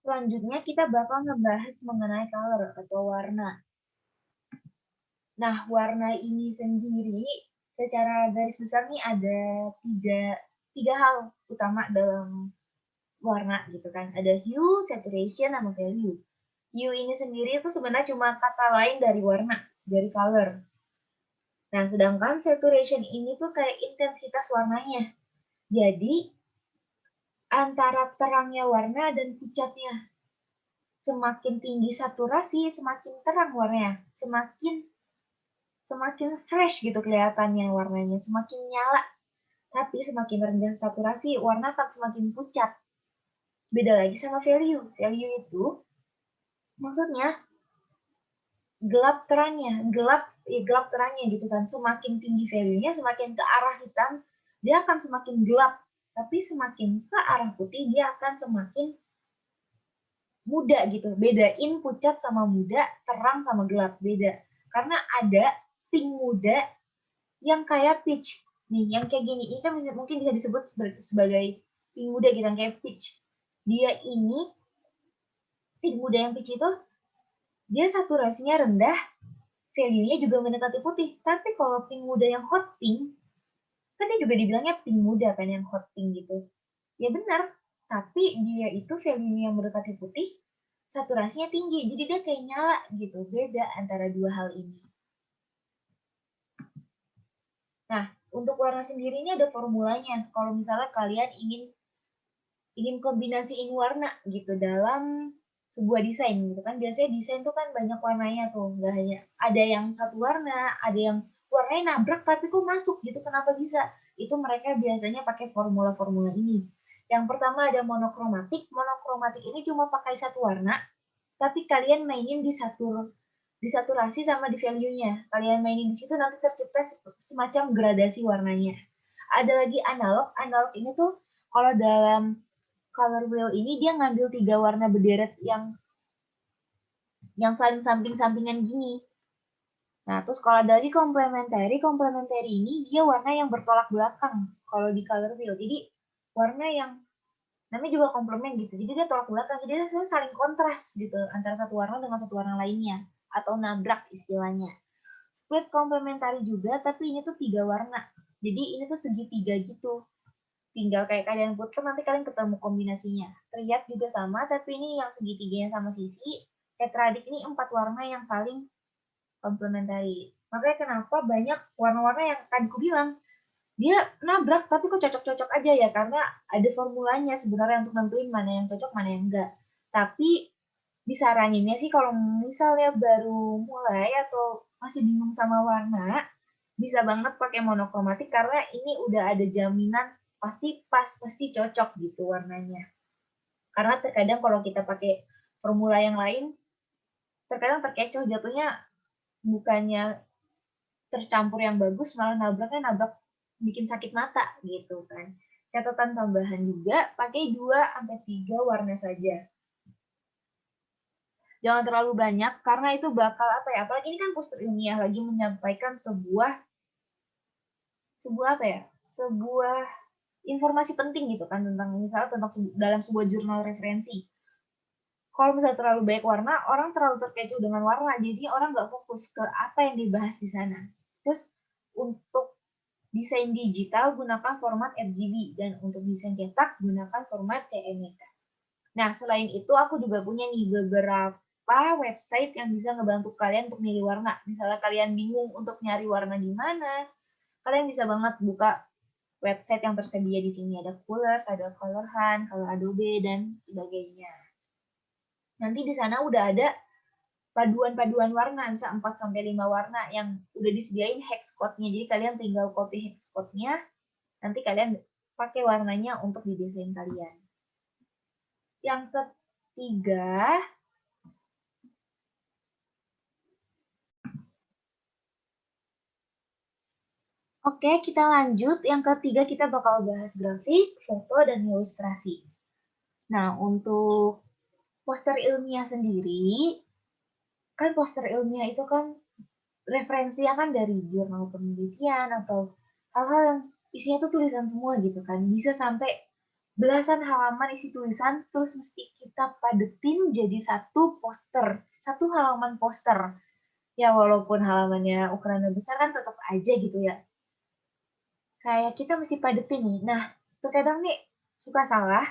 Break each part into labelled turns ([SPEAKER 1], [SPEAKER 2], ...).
[SPEAKER 1] Selanjutnya kita bakal ngebahas mengenai color atau warna. Nah, warna ini sendiri secara garis besar nih ada tiga, tiga hal utama dalam warna gitu kan. Ada hue, saturation, sama value. Hue ini sendiri itu sebenarnya cuma kata lain dari warna, dari color. Nah, sedangkan saturation ini tuh kayak intensitas warnanya. Jadi, antara terangnya warna dan pucatnya. Semakin tinggi saturasi, semakin terang warnanya. Semakin semakin fresh gitu kelihatannya warnanya, semakin nyala. Tapi semakin rendah saturasi, warna akan semakin pucat. Beda lagi sama value. Value itu maksudnya gelap terangnya, gelap terangnya gitu kan. Semakin tinggi value-nya, semakin ke arah hitam, dia akan semakin gelap. Tapi semakin ke arah putih, dia akan semakin muda gitu. Bedain pucat sama muda, terang sama gelap, beda. Karena ada pink muda yang kayak peach. Nih, yang kayak gini, ini kan mungkin bisa disebut sebagai pink muda gitu, yang kayak peach. Dia ini, pink muda yang peach itu, dia saturasinya rendah, value-nya juga mendekati putih. Tapi kalau pink muda yang hot pink, kan dia juga dibilangnya pink muda kan, yang hot pink gitu. Ya benar, tapi dia itu value-nya yang mendekati putih, saturasinya tinggi, jadi dia kayak nyala gitu. Beda antara dua hal ini. Nah, untuk warna sendiri ini ada formulanya. Kalau misalnya kalian ingin kombinasiin warna gitu dalam sebuah desain gitu kan. Biasanya desain tuh kan banyak warnanya tuh, nggak hanya ada yang satu warna, ada yang warnanya nabrak tapi kok masuk gitu, kenapa bisa? Itu mereka biasanya pakai formula-formula ini. Yang pertama ada monokromatik. Monokromatik ini cuma pakai satu warna, tapi kalian mainin di saturasi sama di value-nya. Kalian mainin di situ nanti tercipta semacam gradasi warnanya. Ada lagi analog. Analog ini tuh kalau dalam color wheel ini dia ngambil tiga warna berderet yang saling samping-sampingan gini. Nah, terus kalau ada lagi complementary, complementary ini dia warna yang bertolak belakang kalau di color wheel. Jadi warna yang namanya juga komplement gitu. Jadi dia tolak belakang, jadi dia saling kontras gitu antara satu warna dengan satu warna lainnya atau nabrak istilahnya. Split complementary juga, tapi ini tuh tiga warna. Jadi ini tuh segitiga gitu. Tinggal kayak kalian putar nanti kalian ketemu kombinasinya. Triad juga sama, tapi ini yang segitiganya sama sisi. Tetradik ini empat warna yang saling komplementari. Makanya kenapa banyak warna-warna yang tadi aku bilang, dia nabrak tapi kok cocok-cocok aja ya, karena ada formulanya sebenarnya untuk nentuin mana yang cocok, mana yang enggak. Tapi disaraninnya sih kalau misalnya baru mulai atau masih bingung sama warna, bisa banget pakai monokromatik karena ini udah ada jaminan pasti pas, pasti cocok gitu warnanya. Karena terkadang kalau kita pakai formula yang lain, terkadang terkecoh jatuhnya, bukannya tercampur yang bagus, malah nabrak bikin sakit mata gitu kan. Catatan tambahan juga, pakai 2-3 warna saja. Jangan terlalu banyak, karena itu bakal apa ya, apalagi ini kan poster ilmiah lagi menyampaikan sebuah informasi penting gitu kan, tentang misalnya tentang dalam sebuah jurnal referensi. Kalau misalnya terlalu banyak warna, orang terlalu terkecoh dengan warna, jadi orang nggak fokus ke apa yang dibahas di sana. Terus untuk desain digital gunakan format RGB, dan untuk desain cetak gunakan format CMYK. Nah, selain itu aku juga punya nih beberapa website yang bisa ngebantu kalian untuk milih warna. Misalnya kalian bingung untuk nyari warna di mana, kalian bisa banget buka website yang tersedia di sini. Ada Colors, ada Color Hunt, Color Adobe, dan sebagainya. Nanti di sana udah ada paduan-paduan warna, bisa 4-5 warna yang udah disediain hex code-nya. Jadi kalian tinggal copy hex code-nya, nanti kalian pakai warnanya untuk di desain kalian. Yang ketiga, oke, kita lanjut. Yang ketiga kita bakal bahas grafik, foto, dan ilustrasi. Nah, untuk poster ilmiah sendiri, kan poster ilmiah itu kan referensinya kan dari jurnal penelitian atau hal-hal yang isinya tuh tulisan semua gitu kan. Bisa sampai belasan halaman isi tulisan, terus mesti kita padetin jadi satu poster, satu halaman poster. Ya walaupun halamannya ukurannya besar kan tetap aja gitu ya. Kayak kita mesti padetin nih. Nah, terkadang nih suka salah,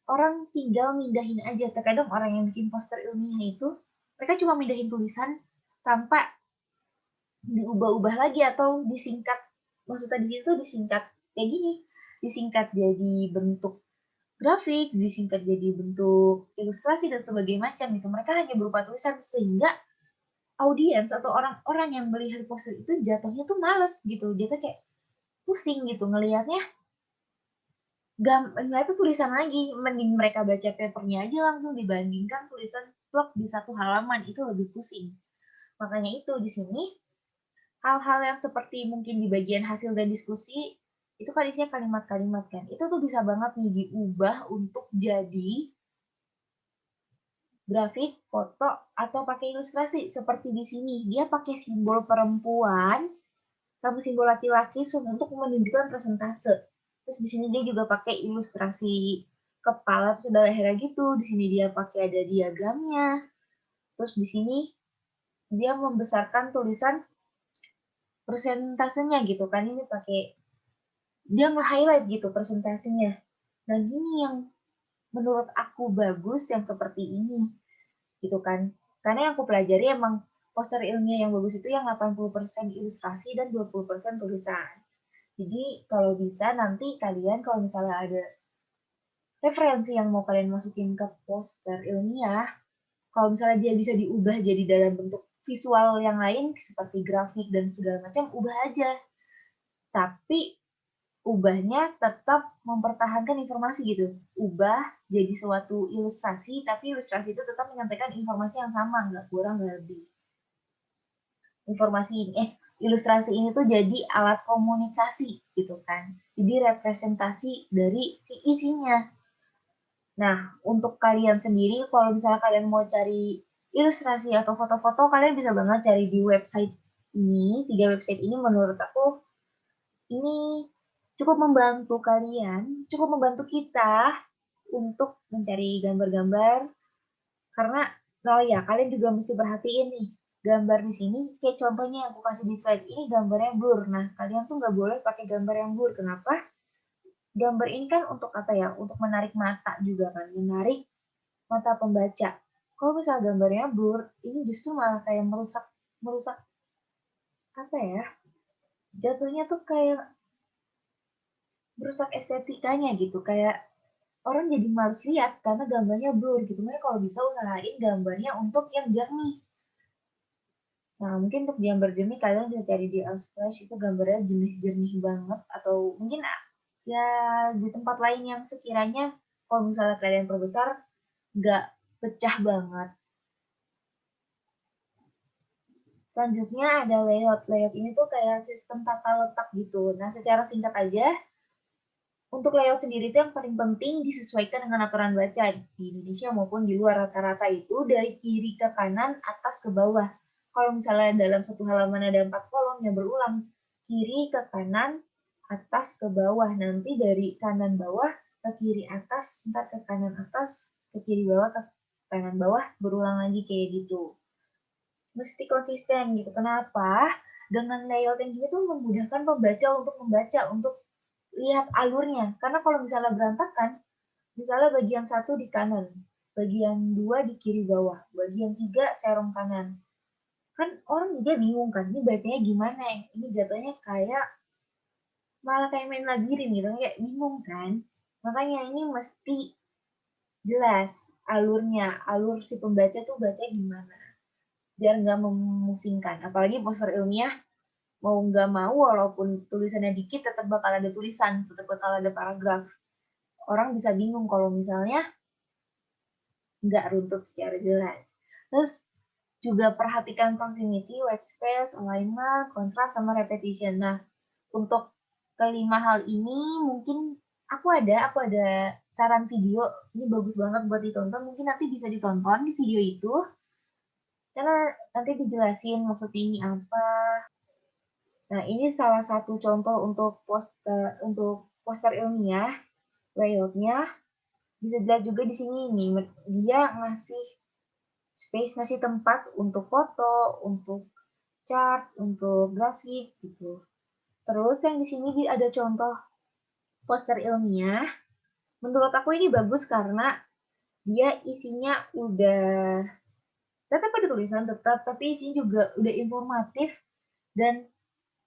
[SPEAKER 1] orang tinggal mindahin aja. Terkadang orang yang bikin poster ilmiah itu, mereka cuma mindahin tulisan tanpa diubah-ubah lagi atau disingkat. Maksudnya di situ disingkat kayak gini, disingkat jadi bentuk grafik, disingkat jadi bentuk ilustrasi dan sebagainya macam gitu. Mereka hanya berupa tulisan sehingga audiens atau orang-orang yang melihat poster itu jatuhnya tuh males gitu. Jatuh kayak pusing gitu ngelihatnya. Nah itu tulisan lagi, mending mereka baca papernya aja langsung dibandingkan tulisan blog di satu halaman, itu lebih pusing. Makanya itu di sini hal-hal yang seperti mungkin di bagian hasil dan diskusi itu kan isinya kalimat-kalimat kan. Itu tuh bisa banget nih diubah untuk jadi grafik, foto, atau pakai ilustrasi seperti di sini. Dia pakai simbol perempuan sama simbol laki-laki untuk menunjukkan persentase. Terus di sini dia juga pakai ilustrasi kepala terus ada lehernya gitu. Di sini dia pakai ada diagramnya. Terus di sini dia membesarkan tulisan persentasenya gitu kan. Ini pakai dia nge-highlight gitu persentasenya. Dan ini yang menurut aku bagus yang seperti ini gitu kan. Karena yang aku pelajari emang poster ilmiah yang bagus itu yang 80% ilustrasi dan 20% tulisan. Jadi kalau bisa nanti kalian kalau misalnya ada referensi yang mau kalian masukin ke poster ilmiah, kalau misalnya dia bisa diubah jadi dalam bentuk visual yang lain seperti grafik dan segala macam, ubah aja. Tapi ubahnya tetap mempertahankan informasi gitu. Ubah jadi suatu ilustrasi, tapi ilustrasi itu tetap menyampaikan informasi yang sama, nggak kurang, nggak lebih. Ilustrasi ini tuh jadi alat komunikasi gitu kan. Jadi representasi dari si isinya. Nah, untuk kalian sendiri, kalau misalnya kalian mau cari ilustrasi atau foto-foto, kalian bisa banget cari di website ini. 3 website ini menurut aku, ini cukup membantu kalian, cukup membantu kita untuk mencari gambar-gambar. Karena, oh ya, kalian juga mesti perhatiin nih, gambar di sini, kayak contohnya yang aku kasih di slide ini gambarnya blur. Nah, kalian tuh nggak boleh pakai gambar yang blur. Kenapa? Gambar ini kan untuk apa ya? Untuk menarik mata juga kan, menarik mata pembaca. Kalau misal gambarnya blur, ini justru malah kayak merusak merusak apa ya? Jatuhnya tuh kayak merusak estetikanya gitu, kayak orang jadi males lihat karena gambarnya blur gitu. Makanya kalau bisa usahain gambarnya untuk yang jernih. Nah, mungkin untuk gambar jernih kalian bisa cari di Unsplash itu gambarnya jernih-jernih banget atau mungkin ya di tempat lain yang sekiranya kalau misalnya kalian perbesar nggak pecah banget. Selanjutnya ada layout. Layout ini tuh kayak sistem tata letak gitu. Nah, secara singkat aja, untuk layout sendiri itu yang paling penting disesuaikan dengan aturan baca di Indonesia maupun di luar. Rata-rata itu dari kiri ke kanan, atas ke bawah. Kalau misalnya dalam satu halaman ada 4 kolom yang berulang, kiri ke kanan, atas ke bawah. Nanti dari kanan bawah ke kiri atas, ntar ke kanan atas, ke kiri bawah, ke kanan bawah, berulang lagi kayak gitu. Mesti konsisten gitu. Kenapa? Dengan layout yang gini tuh memudahkan pembaca untuk membaca, untuk lihat alurnya. Karena kalau misalnya berantakan, misalnya bagian 1 di kanan, bagian 2 di kiri bawah, bagian 3 serong kanan. Kan orang juga bingung kan, ini bacanya gimana ya? Ini jatuhnya kayak malah kayak main labirin gitu, kayak bingung kan. Makanya ini mesti jelas alurnya, alur si pembaca tuh baca gimana. Biar nggak memusingkan. Apalagi poster ilmiah mau nggak mau walaupun tulisannya dikit tetap bakal ada tulisan, tetap bakal ada paragraf. Orang bisa bingung kalau misalnya nggak runtut secara jelas. Terus juga perhatikan proximity, white space, alignment, kontras, sama repetition. Nah, untuk kelima hal ini mungkin aku ada saran video, ini bagus banget buat ditonton, mungkin nanti bisa ditonton di video itu, karena nanti dijelasin maksudnya ini apa. Nah, ini salah satu contoh untuk poster ilmiah. layout-nya. Bisa dilihat juga di sini nih, dia ngasih space, ngasih tempat untuk foto, untuk chart, untuk grafik gitu. Terus yang di sini ada contoh poster ilmiah. Menurut aku ini bagus karena dia isinya udah tetap ada tulisan tetap, tapi isinya juga udah informatif dan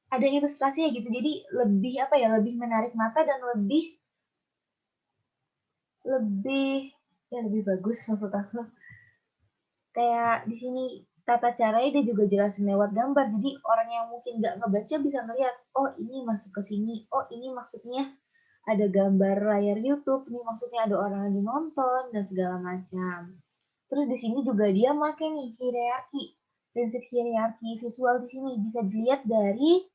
[SPEAKER 1] ada ilustrasinya gitu. Jadi lebih apa ya, lebih menarik mata dan lebih lebih ya lebih bagus maksud aku. Kayak di sini tata caranya dia juga jelasin lewat gambar. Jadi orang yang mungkin nggak ngebaca bisa ngeliat, oh ini masuk ke sini, oh ini maksudnya ada gambar layar YouTube, ini maksudnya ada orang lagi nonton dan segala macam. Terus di sini juga dia make nih hierarki, prinsip hierarki visual di sini bisa dilihat dari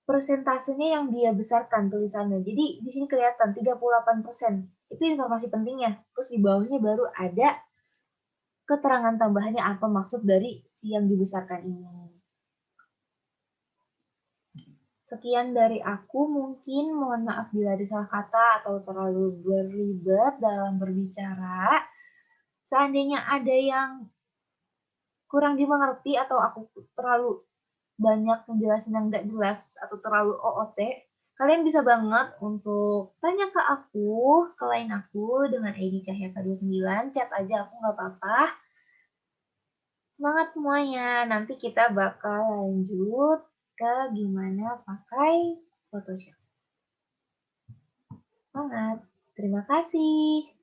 [SPEAKER 1] persentasenya yang dia besarkan tulisannya. Jadi di sini kelihatan 38%. Itu informasi pentingnya. Terus di bawahnya baru ada keterangan tambahannya apa maksud dari si yang dibesarkan ini. Sekian dari aku, mungkin mohon maaf bila ada salah kata atau terlalu berlibat dalam berbicara. Seandainya ada yang kurang dimengerti atau aku terlalu banyak penjelasan yang nggak jelas atau terlalu OOT, kalian bisa banget untuk tanya ke aku, ke line aku dengan ID Cahyaka29, chat aja aku nggak apa-apa. Semangat semuanya, nanti kita bakal lanjut ke gimana pakai Photoshop. Semangat, terima kasih.